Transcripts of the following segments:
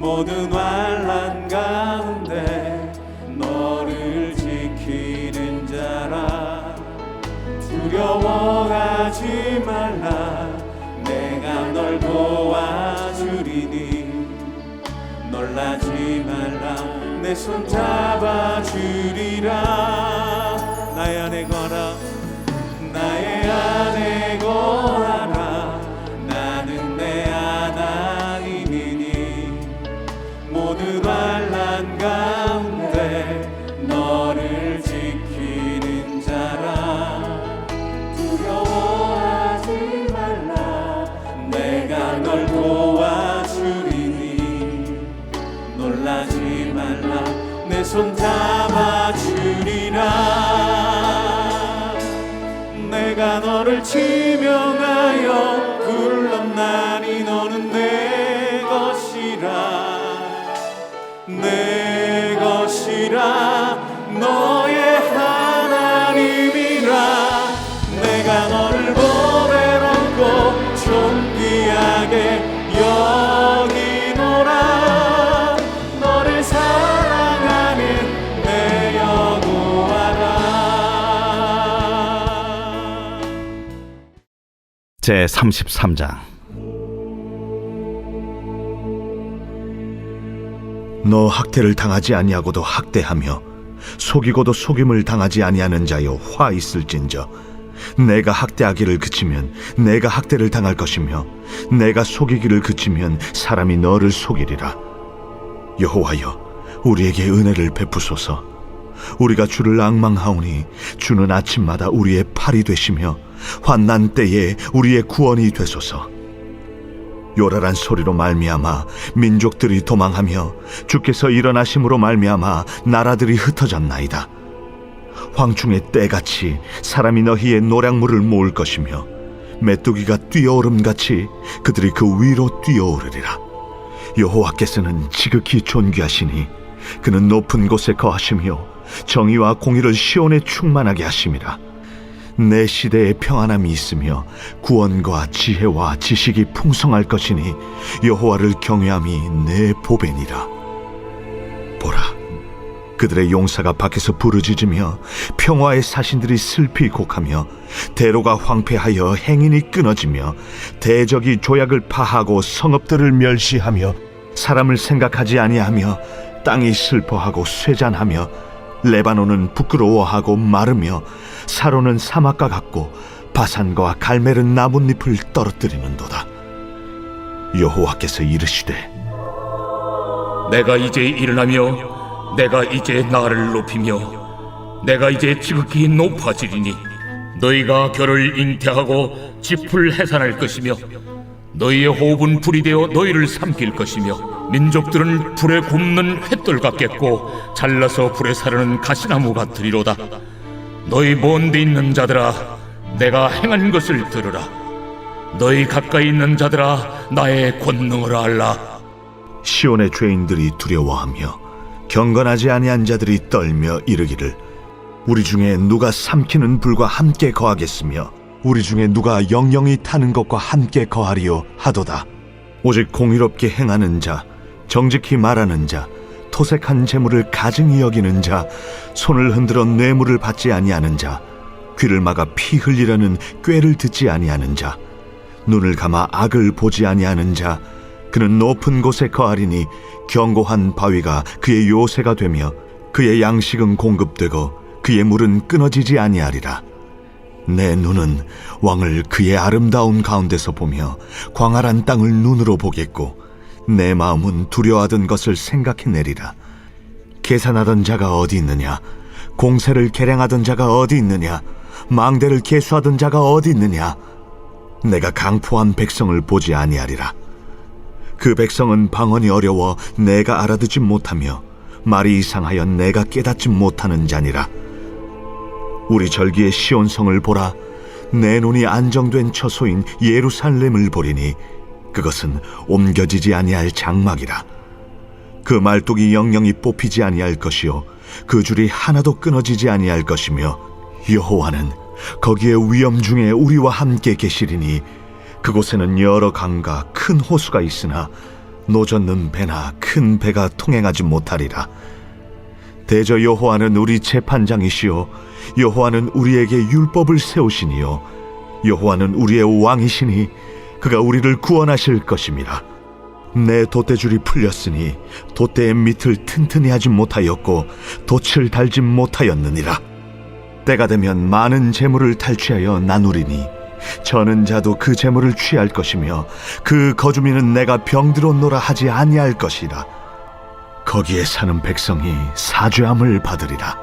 모든 환난 가운데 너를 지키는 자라. 두려워하지 말라. 내가 널 도와주리니 놀라지 말라. 내 손 잡아주리라. 나의 안에 거하라. 나의 안에 거하라. 나는 내 하나님이니 모든 환난 가운데 너를 지키는 자라. 두려워하지 말라. 내가 널 도와주리니 놀라지 말라. 내 손 잡아주리라. 내가 너를 지명하여 불렀나니 너는 내 것이라. 내 것이라. 너의 하나님이라. 내가 너를 보배 얻고 존귀하게 여기노라. 너를 사랑하는 내 여호와라. 제33장. 너 학대를 당하지 아니하고도 학대하며 속이고도 속임을 당하지 아니하는 자여 화 있을진저. 내가 학대하기를 그치면 내가 학대를 당할 것이며 내가 속이기를 그치면 사람이 너를 속이리라. 여호와여, 우리에게 은혜를 베푸소서. 우리가 주를 앙망하오니 주는 아침마다 우리의 팔이 되시며 환난 때에 우리의 구원이 되소서. 요란한 소리로 말미암아 민족들이 도망하며 주께서 일어나심으로 말미암아 나라들이 흩어졌나이다. 황충의 때같이 사람이 너희의 노량물을 모을 것이며 메뚜기가 뛰어오름같이 그들이 그 위로 뛰어오르리라. 여호와께서는 지극히 존귀하시니 그는 높은 곳에 거하시며 정의와 공의를 시온에 충만하게 하심이라. 내 시대에 평안함이 있으며 구원과 지혜와 지식이 풍성할 것이니 여호와를 경외함이 내 보배니라. 보라, 그들의 용사가 밖에서 부르짖으며 평화의 사신들이 슬피 곡하며 대로가 황폐하여 행인이 끊어지며 대적이 조약을 파하고 성읍들을 멸시하며 사람을 생각하지 아니하며 땅이 슬퍼하고 쇠잔하며 레바논은 부끄러워하고 마르며 사로는 사막과 같고 바산과 갈멜은 나뭇잎을 떨어뜨리는도다. 여호와께서 이르시되 내가 이제 일어나며 내가 이제 나를 높이며 내가 이제 지극히 높아지리니 너희가 결을 잉태하고 짚을 해산할 것이며 너희의 호흡은 불이 되어 너희를 삼킬 것이며 민족들은 불에 굽는 횃돌 같겠고 잘라서 불에 사르는 가시나무 같으리로다. 너희 먼 데 있는 자들아, 내가 행한 것을 들으라. 너희 가까이 있는 자들아, 나의 권능을 알라. 시온의 죄인들이 두려워하며 경건하지 아니한 자들이 떨며 이르기를 우리 중에 누가 삼키는 불과 함께 거하겠으며 우리 중에 누가 영영이 타는 것과 함께 거하리요 하도다. 오직 공의롭게 행하는 자, 정직히 말하는 자, 토색한 재물을 가증히 여기는 자, 손을 흔들어 뇌물을 받지 아니하는 자, 귀를 막아 피 흘리려는 꾀를 듣지 아니하는 자, 눈을 감아 악을 보지 아니하는 자, 그는 높은 곳에 거하리니 견고한 바위가 그의 요새가 되며 그의 양식은 공급되고 그의 물은 끊어지지 아니하리라. 내 눈은 왕을 그의 아름다운 가운데서 보며 광활한 땅을 눈으로 보겠고 내 마음은 두려워하던 것을 생각해내리라. 계산하던 자가 어디 있느냐? 공세를 계량하던 자가 어디 있느냐? 망대를 계수하던 자가 어디 있느냐? 내가 강포한 백성을 보지 아니하리라. 그 백성은 방언이 어려워 내가 알아듣지 못하며 말이 이상하여 내가 깨닫지 못하는 자니라. 우리 절기의 시온성을 보라. 내 눈이 안정된 처소인 예루살렘을 보리니 그것은 옮겨지지 아니할 장막이라. 그 말뚝이 영영이 뽑히지 아니할 것이요 그 줄이 하나도 끊어지지 아니할 것이며 여호와는 거기에 위엄 중에 우리와 함께 계시리니 그곳에는 여러 강과 큰 호수가 있으나 노젓는 배나 큰 배가 통행하지 못하리라. 대저 여호와는 우리 재판장이시요 여호와는 우리에게 율법을 세우시니요 여호와는 우리의 왕이시니 그가 우리를 구원하실 것임이라. 내 돛대줄이 풀렸으니 돛대의 밑을 튼튼히 하지 못하였고 돛을 달지 못하였느니라. 때가 되면 많은 재물을 탈취하여 나누리니 저는 자도 그 재물을 취할 것이며 그 거주민은 내가 병들었노라 하지 아니할 것이라. 거기에 사는 백성이 사죄함을 받으리라.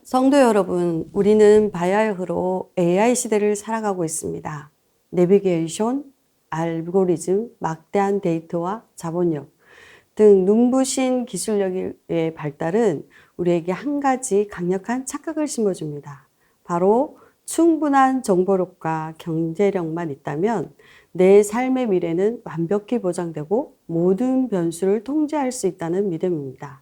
성도 여러분, 우리는 바야흐로 AI 시대를 살아가고 있습니다. 내비게이션, 알고리즘, 막대한 데이터와 자본력 등 눈부신 기술력의 발달은 우리에게 한 가지 강력한 착각을 심어줍니다. 바로 충분한 정보력과 경제력만 있다면 내 삶의 미래는 완벽히 보장되고 모든 변수를 통제할 수 있다는 믿음입니다.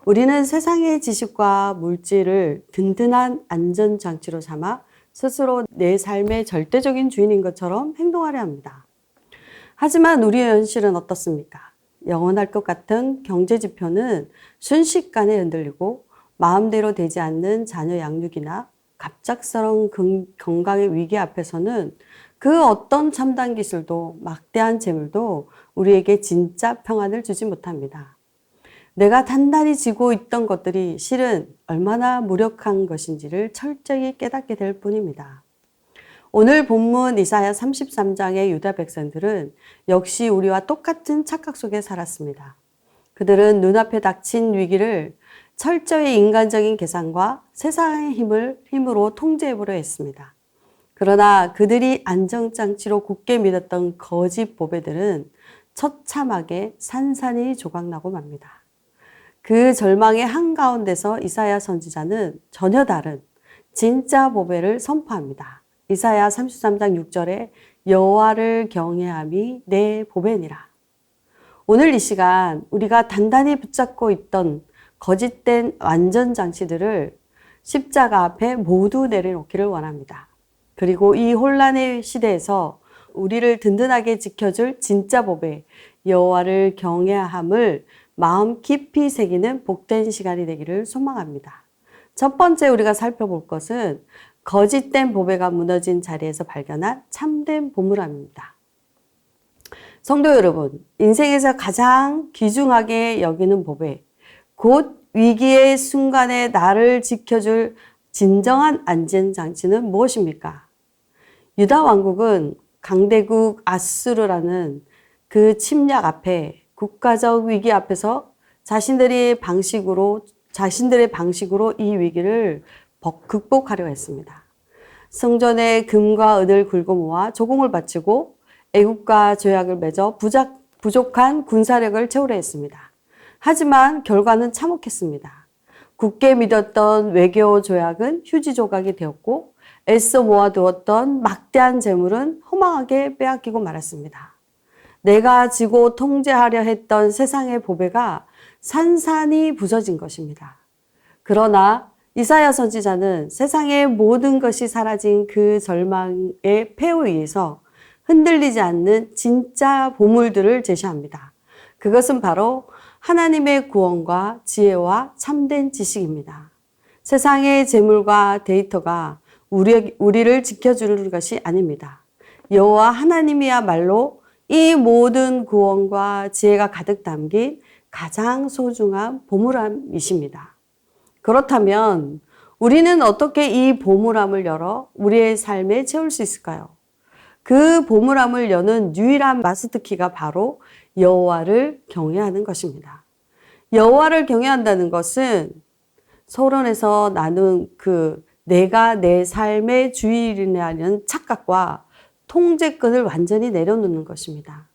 우리는 세상의 지식과 물질을 든든한 안전장치로 삼아 스스로 내 삶의 절대적인 주인인 것처럼 행동하려 합니다. 하지만 우리의 현실은 어떻습니까? 영원할 것 같은 경제 지표는 순식간에 흔들리고 마음대로 되지 않는 자녀 양육이나 갑작스러운 건강의 위기 앞에서는 그 어떤 첨단 기술도 막대한 재물도 우리에게 진짜 평안을 주지 못합니다. 내가 단단히 지고 있던 것들이 실은 얼마나 무력한 것인지를 철저히 깨닫게 될 뿐입니다. 오늘 본문 이사야 33장의 유다 백성들은 역시 우리와 똑같은 착각 속에 살았습니다. 그들은 눈앞에 닥친 위기를 철저히 인간적인 계산과 세상의 힘으로 통제해보려 했습니다. 그러나 그들이 안정장치로 굳게 믿었던 거짓 보배들은 처참하게 산산이 조각나고 맙니다. 그 절망의 한가운데서 이사야 선지자는 전혀 다른 진짜 보배를 선포합니다. 이사야 33장 6절에 여호와를 경외함이 내 보배니라. 오늘 이 시간 우리가 단단히 붙잡고 있던 거짓된 완전 장치들을 십자가 앞에 모두 내려놓기를 원합니다. 그리고 이 혼란의 시대에서 우리를 든든하게 지켜줄 진짜 보배 여호와를 경외함을 마음 깊이 새기는 복된 시간이 되기를 소망합니다. 첫 번째 우리가 살펴볼 것은 거짓된 보배가 무너진 자리에서 발견한 참된 보물함입니다. 성도 여러분, 인생에서 가장 귀중하게 여기는 보배, 곧 위기의 순간에 나를 지켜줄 진정한 안전장치는 무엇입니까? 유다 왕국은 강대국 아수르라는 그 침략 앞에 국가적 위기 앞에서 자신들의 방식으로 이 위기를 극복하려 했습니다. 성전에 금과 은을 굴고 모아 조공을 바치고 애국과 조약을 맺어 부족한 군사력을 채우려 했습니다. 하지만 결과는 참혹했습니다. 굳게 믿었던 외교 조약은 휴지 조각이 되었고 애써 모아두었던 막대한 재물은 허망하게 빼앗기고 말았습니다. 내가 지고 통제하려 했던 세상의 보배가 산산이 부서진 것입니다. 그러나 이사야 선지자는 세상의 모든 것이 사라진 그 절망의 폐허 위에서 흔들리지 않는 진짜 보물들을 제시합니다. 그것은 바로 하나님의 구원과 지혜와 참된 지식입니다. 세상의 재물과 데이터가 우리를 지켜주는 것이 아닙니다. 여호와 하나님이야말로 이 모든 구원과 지혜가 가득 담긴 가장 소중한 보물함이십니다. 그렇다면 우리는 어떻게 이 보물함을 열어 우리의 삶에 채울 수 있을까요? 그 보물함을 여는 유일한 마스터키가 바로 여호와를 경외하는 것입니다. 여호와를 경외한다는 것은 서론에서 나눈 내가 내 삶의 주인이라는 착각과 통제권을 완전히 내려놓는 것입니다.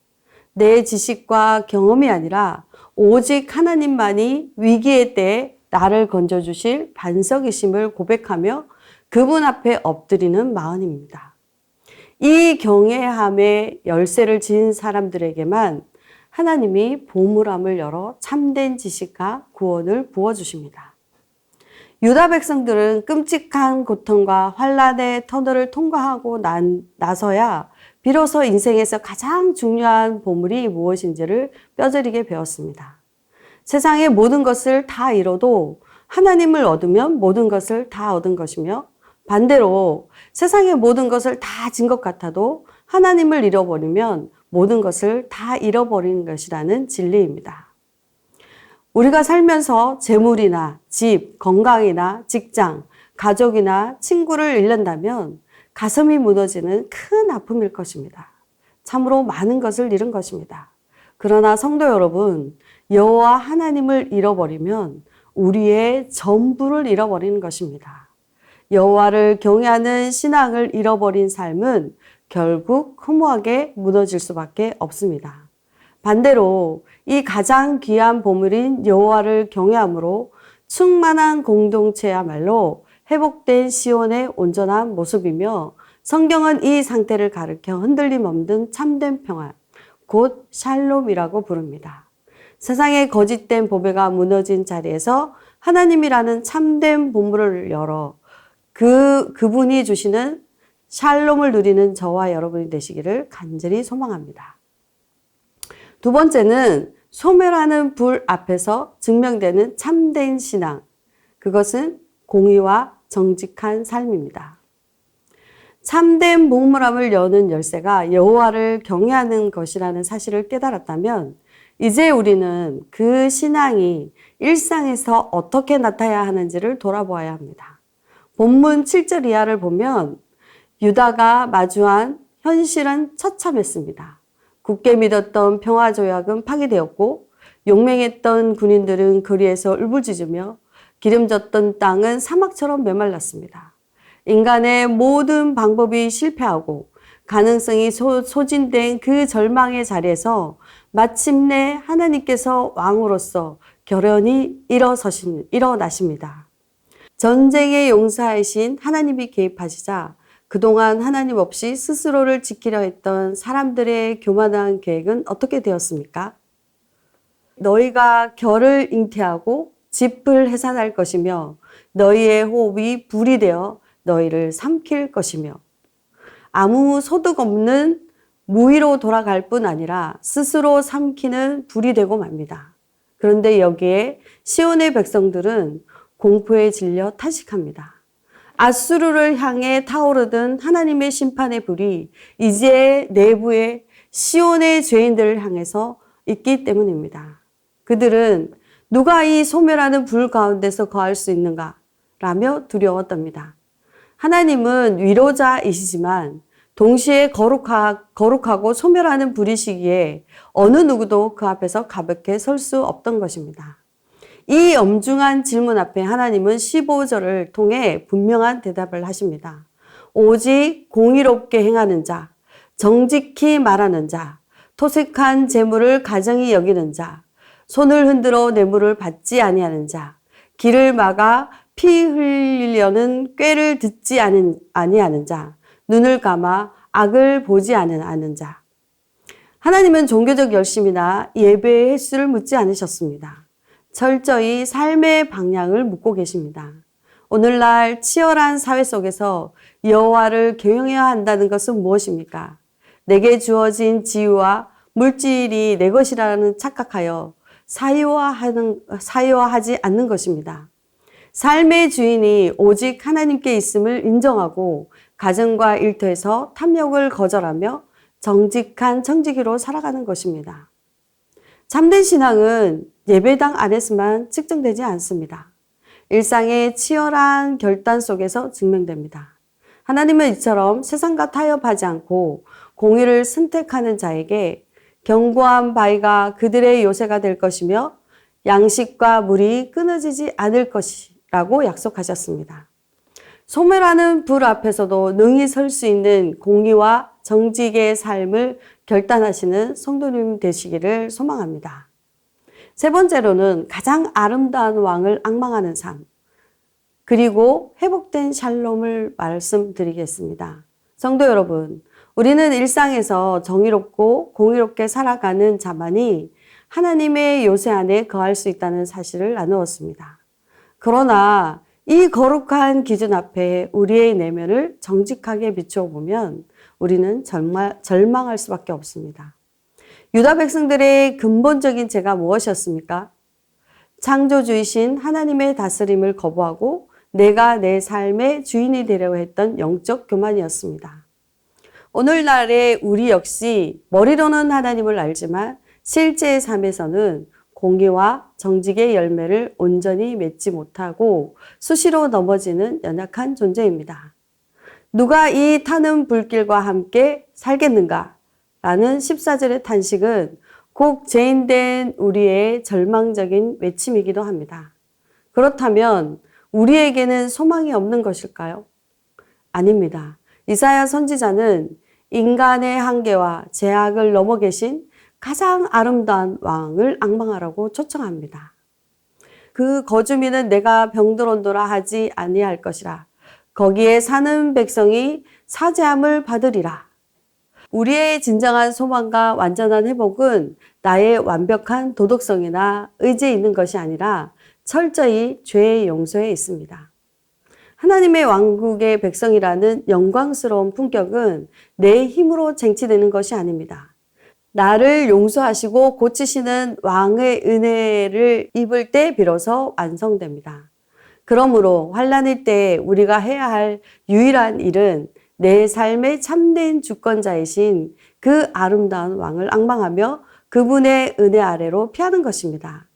내 지식과 경험이 아니라 오직 하나님만이 위기의 때에 나를 건져주실 반석이심을 고백하며 그분 앞에 엎드리는 마음입니다. 이 경외함의 열쇠를 지닌 사람들에게만 하나님이 보물함을 열어 참된 지식과 구원을 부어주십니다. 유다 백성들은 끔찍한 고통과 환란의 터널을 통과하고 나서야 비로소 인생에서 가장 중요한 보물이 무엇인지를 뼈저리게 배웠습니다. 세상의 모든 것을 다 잃어도 하나님을 얻으면 모든 것을 다 얻은 것이며, 반대로 세상의 모든 것을 다 진 것 같아도 하나님을 잃어버리면 모든 것을 다 잃어버리는 것이라는 진리입니다. 우리가 살면서 재물이나 집, 건강이나 직장, 가족이나 친구를 잃는다면 가슴이 무너지는 큰 아픔일 것입니다. 참으로 많은 것을 잃은 것입니다. 그러나 성도 여러분, 여호와 하나님을 잃어버리면 우리의 전부를 잃어버리는 것입니다. 여호와를 경외하는 신앙을 잃어버린 삶은 결국 허무하게 무너질 수밖에 없습니다. 반대로 이 가장 귀한 보물인 여호와를 경외함으로 충만한 공동체야말로 회복된 시온의 온전한 모습이며, 성경은 이 상태를 가리켜 흔들림 없는 참된 평안, 곧 샬롬이라고 부릅니다. 세상의 거짓된 보배가 무너진 자리에서 하나님이라는 참된 보물을 열어 그분이 주시는 샬롬을 누리는 저와 여러분이 되시기를 간절히 소망합니다. 두 번째는 소멸하는 불 앞에서 증명되는 참된 신앙. 그것은 공의와 정직한 삶입니다. 참된 복물함을 여는 열쇠가 여호와를 경외하는 것이라는 사실을 깨달았다면, 이제 우리는 그 신앙이 일상에서 어떻게 나타나야 하는지를 돌아보아야 합니다. 본문 7절 이하를 보면 유다가 마주한 현실은 처참했습니다. 굳게 믿었던 평화조약은 파기되었고, 용맹했던 군인들은 거리에서 울부짖으며 기름졌던 땅은 사막처럼 메말랐습니다. 인간의 모든 방법이 실패하고 가능성이 소진된 그 절망의 자리에서 마침내 하나님께서 왕으로서 결연히 일어나십니다. 전쟁의 용사이신 하나님이 개입하시자 그동안 하나님 없이 스스로를 지키려 했던 사람들의 교만한 계획은 어떻게 되었습니까? 너희가 결을 잉태하고 짚을 해산할 것이며 너희의 호흡이 불이 되어 너희를 삼킬 것이며, 아무 소득 없는 무위로 돌아갈 뿐 아니라 스스로 삼키는 불이 되고 맙니다. 그런데 여기에 시온의 백성들은 공포에 질려 타식합니다. 아수르를 향해 타오르던 하나님의 심판의 불이 이제 내부의 시온의 죄인들을 향해서 있기 때문입니다. 그들은 누가 이 소멸하는 불 가운데서 거할 수 있는가? 라며 두려웠답니다. 하나님은 위로자이시지만 동시에 거룩하고 소멸하는 불이시기에 어느 누구도 그 앞에서 가볍게 설 수 없던 것입니다. 이 엄중한 질문 앞에 하나님은 15절을 통해 분명한 대답을 하십니다. 오직 공의롭게 행하는 자, 정직히 말하는 자, 토색한 재물을 가정히 여기는 자, 손을 흔들어 뇌물을 받지 아니하는 자, 길을 막아 피 흘리려는 꾀를 듣지 아니하는 자, 눈을 감아 악을 보지 않는 자. 하나님은 종교적 열심이나 예배의 횟수를 묻지 않으셨습니다. 철저히 삶의 방향을 묻고 계십니다. 오늘날 치열한 사회 속에서 여호와를 경외해야 한다는 것은 무엇입니까? 내게 주어진 지위와 물질이 내 것이라는 착각하여 사유화하지 않는 것입니다. 삶의 주인이 오직 하나님께 있음을 인정하고 가정과 일터에서 탐욕을 거절하며 정직한 청지기로 살아가는 것입니다. 참된 신앙은 예배당 안에서만 측정되지 않습니다. 일상의 치열한 결단 속에서 증명됩니다. 하나님은 이처럼 세상과 타협하지 않고 공의를 선택하는 자에게 견고한 바위가 그들의 요새가 될 것이며 양식과 물이 끊어지지 않을 것이라고 약속하셨습니다. 소멸하는 불 앞에서도 능히 설 수 있는 공의와 정직의 삶을 결단하시는 성도님 되시기를 소망합니다. 세 번째로는 가장 아름다운 왕을 앙망하는 삶, 그리고 회복된 샬롬을 말씀드리겠습니다. 성도 여러분, 우리는 일상에서 정의롭고 공의롭게 살아가는 자만이 하나님의 요새 안에 거할 수 있다는 사실을 나누었습니다. 그러나 이 거룩한 기준 앞에 우리의 내면을 정직하게 비추어 보면 우리는 절망할 수밖에 없습니다. 유다 백성들의 근본적인 죄가 무엇이었습니까? 창조주이신 하나님의 다스림을 거부하고 내가 내 삶의 주인이 되려고 했던 영적 교만이었습니다. 오늘날의 우리 역시 머리로는 하나님을 알지만 실제의 삶에서는 공의와 정직의 열매를 온전히 맺지 못하고 수시로 넘어지는 연약한 존재입니다. 누가 이 타는 불길과 함께 살겠는가? 라는 14절의 탄식은 곧 죄인된 우리의 절망적인 외침이기도 합니다. 그렇다면 우리에게는 소망이 없는 것일까요? 아닙니다. 이사야 선지자는 인간의 한계와 제약을 넘어 계신 가장 아름다운 왕을 앙망하라고 초청합니다. 그 거주민은 내가 병들었노라 하지 아니할 것이라. 거기에 사는 백성이 사죄함을 받으리라. 우리의 진정한 소망과 완전한 회복은 나의 완벽한 도덕성이나 의지에 있는 것이 아니라 철저히 죄의 용서에 있습니다. 하나님의 왕국의 백성이라는 영광스러운 품격은 내 힘으로 쟁취되는 것이 아닙니다. 나를 용서하시고 고치시는 왕의 은혜를 입을 때 비로소 완성됩니다. 그러므로 환난일 때 우리가 해야 할 유일한 일은 내 삶의 참된 주권자이신 그 아름다운 왕을 앙망하며 그분의 은혜 아래로 피하는 것입니다.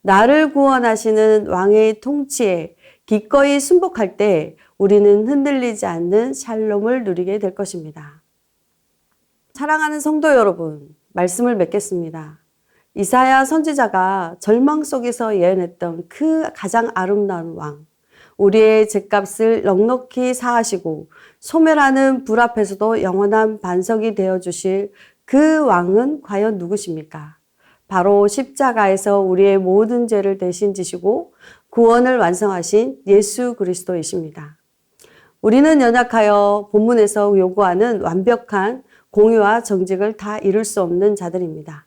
나를 구원하시는 왕의 통치에 기꺼이 순복할 때 우리는 흔들리지 않는 샬롬을 누리게 될 것입니다. 사랑하는 성도 여러분, 말씀을 맺겠습니다. 이사야 선지자가 절망 속에서 예언했던 그 가장 아름다운 왕, 우리의 죗값을 넉넉히 사하시고 소멸하는 불 앞에서도 영원한 반석이 되어주실 그 왕은 과연 누구십니까? 바로 십자가에서 우리의 모든 죄를 대신 지시고 구원을 완성하신 예수 그리스도이십니다. 우리는 연약하여 본문에서 요구하는 완벽한 공의와 정직을 다 이룰 수 없는 자들입니다.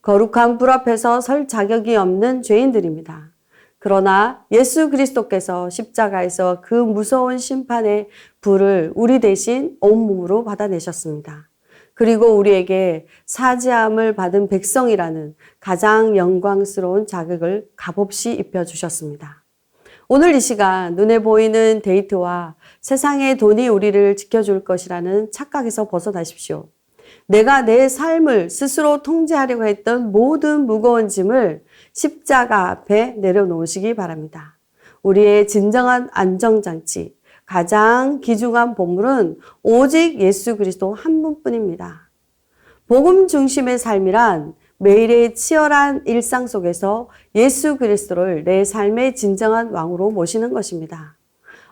거룩한 불 앞에서 설 자격이 없는 죄인들입니다. 그러나 예수 그리스도께서 십자가에서 그 무서운 심판의 불을 우리 대신 온몸으로 받아내셨습니다. 그리고 우리에게 사죄함을 받은 백성이라는 가장 영광스러운 자격을 값없이 입혀주셨습니다. 오늘 이 시간 눈에 보이는 데이트와 세상의 돈이 우리를 지켜줄 것이라는 착각에서 벗어나십시오. 내가 내 삶을 스스로 통제하려고 했던 모든 무거운 짐을 십자가 앞에 내려놓으시기 바랍니다. 우리의 진정한 안정장치, 가장 귀중한 보물은 오직 예수 그리스도 한 분뿐입니다. 복음 중심의 삶이란 매일의 치열한 일상 속에서 예수 그리스도를 내 삶의 진정한 왕으로 모시는 것입니다.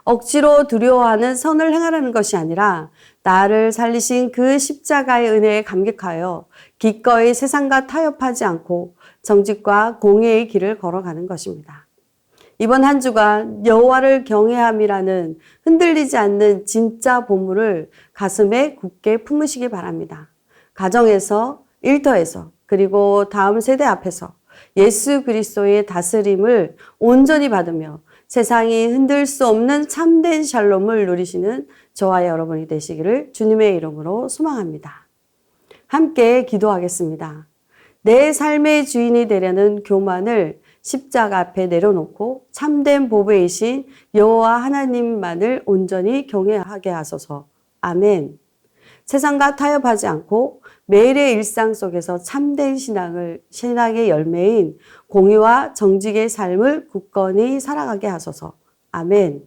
억지로 두려워하는 선을 행하라는 것이 아니라 나를 살리신 그 십자가의 은혜에 감격하여 기꺼이 세상과 타협하지 않고 정직과 공의의 길을 걸어가는 것입니다. 이번 한 주간 여호와를 경외함이라는 흔들리지 않는 진짜 보물을 가슴에 굳게 품으시기 바랍니다. 가정에서, 일터에서, 그리고 다음 세대 앞에서 예수 그리스도의 다스림을 온전히 받으며 세상이 흔들 수 없는 참된 샬롬을 누리시는 저와 여러분이 되시기를 주님의 이름으로 소망합니다. 함께 기도하겠습니다. 내 삶의 주인이 되려는 교만을 십자가 앞에 내려놓고 참된 보배이신 여호와 하나님만을 온전히 경외하게 하소서. 아멘. 세상과 타협하지 않고 매일의 일상 속에서 참된 신앙의 열매인 공의와 정직의 삶을 굳건히 살아가게 하소서. 아멘.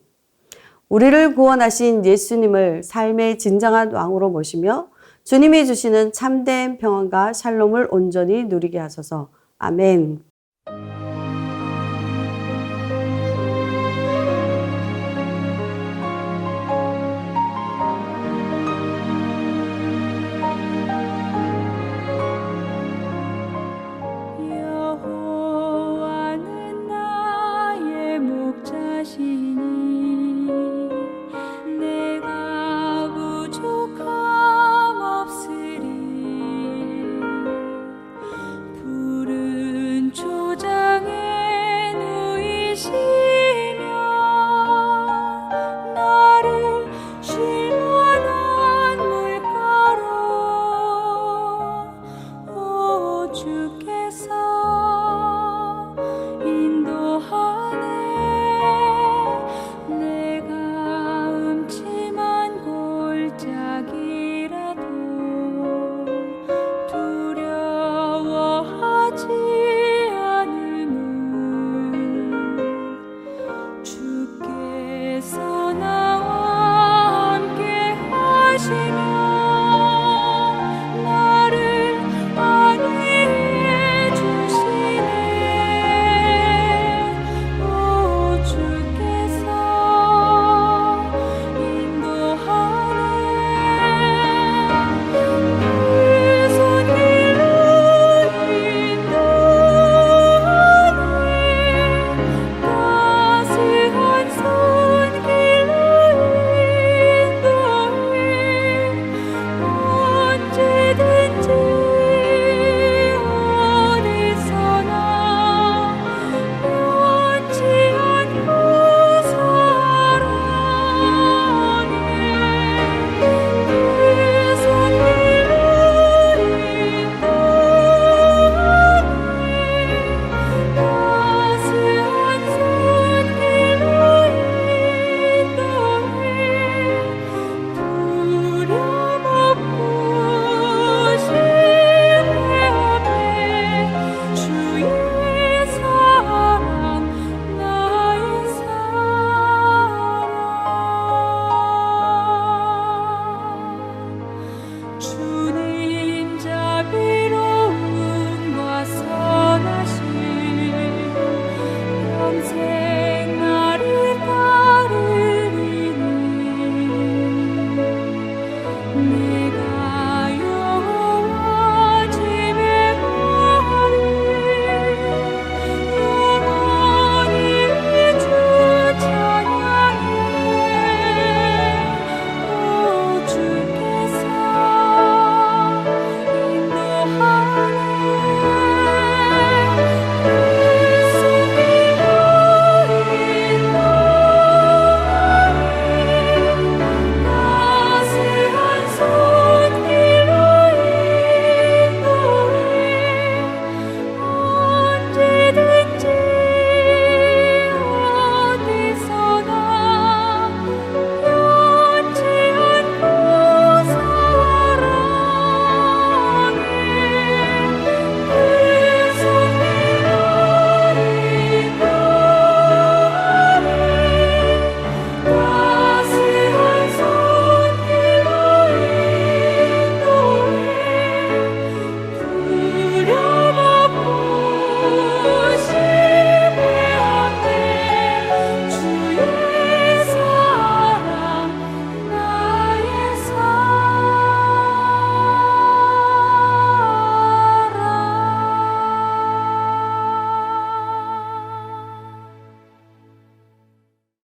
우리를 구원하신 예수님을 삶의 진정한 왕으로 모시며 주님이 주시는 참된 평안과 샬롬을 온전히 누리게 하소서. 아멘.